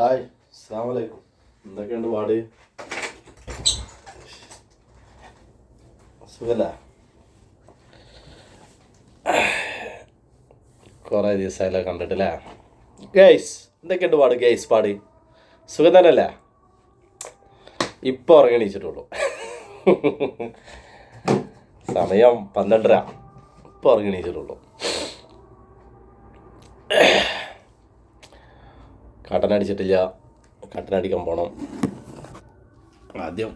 Hi, അസ്സലാമു അലൈക്കും. എന്തൊക്കെയുണ്ട് പാട്? സുഖല്ലേ? കുറേ ദിവസമായല്ലോ കണ്ടിട്ടില്ലേ? ഗൈസ്, എന്തൊക്കെയുണ്ട് പാട്? ഗൈസ് പാട് സുഖം തന്നെയല്ലേ? ഇപ്പോൾ ഉറങ്ങി എണീച്ചിട്ടുള്ളൂ. സമയം 12:30. ഇപ്പോൾ ഉറങ്ങി എണീച്ചിട്ടുള്ളൂ. കട്ടനടിച്ചിട്ടില്ല, കട്ടനടിക്കാൻ പോകണം. ആദ്യം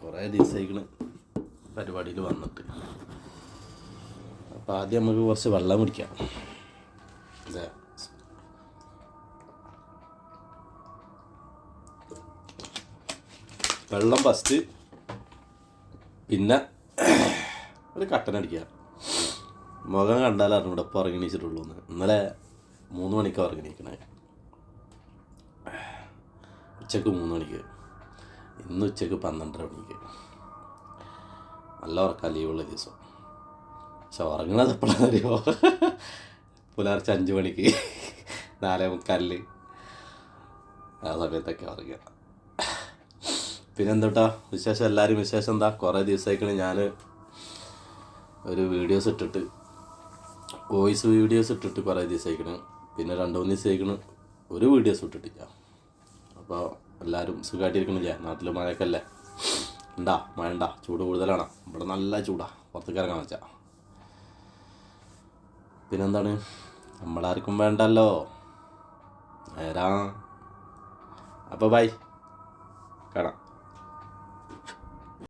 കുറേ ദിവസമായിക്കണ് പരിപാടിയിൽ വന്നിട്ട്. അപ്പോൾ ആദ്യം നമുക്ക് കുറച്ച് വെള്ളം കുടിക്കാം. അതെ, വെള്ളം ഫസ്റ്റ്, പിന്നെ ഒരു കട്ടനടിക്കുക. മുഖം കണ്ടാലും അറിഞ്ഞൂടെ ഇപ്പോൾ ഉറങ്ങി എണീച്ചിട്ടുള്ളൂ. ഇന്നലെ 3 മണിക്കാണ് ഉറങ്ങി എണീക്കണേ, ഉച്ചക്ക് 3 മണിക്ക്. ഇന്ന് ഉച്ചക്ക് 12:30 മണിക്ക്. നല്ല ഉറക്കം, ലീവുള്ള ദിവസം. പക്ഷെ ഉറങ്ങണത് എപ്പോഴാണെന്ന് അറിയുമോ? പുലർച്ചെ 5 മണിക്ക്, 4:45 ആ സമയത്തൊക്കെ ഉറങ്ങുക. പിന്നെന്താ വിശേഷം? എല്ലാവരും വിശേഷം എന്താ? കുറേ ദിവസമായിക്കണ് ഞാൻ ഒരു വീഡിയോസ് ഇട്ടിട്ട്, വോയിസ് വീഡിയോസ് ഇട്ടിട്ട് കുറേ ദിവസമായിക്കണ്. പിന്നെ 2-3 ദിവസമായിക്കണ് ഒരു വീഡിയോസ് ഇട്ടിട്ടില്ല. അപ്പോൾ എല്ലാവരും സുഖമായിട്ടിരിക്കണില്ല? നാട്ടിൽ മഴയൊക്കെ അല്ലേ? മഴ ഉണ്ടാ? ചൂട് കൂടുതലാണോ? ഇവിടെ നല്ല ചൂടാണ്, പുറത്തേക്ക് ഇറങ്ങാൻ വെച്ചാൽ. പിന്നെന്താണ്, നമ്മളാർക്കും വേണ്ടല്ലോ നേരാ. അപ്പോൾ ബൈ, കാണാം.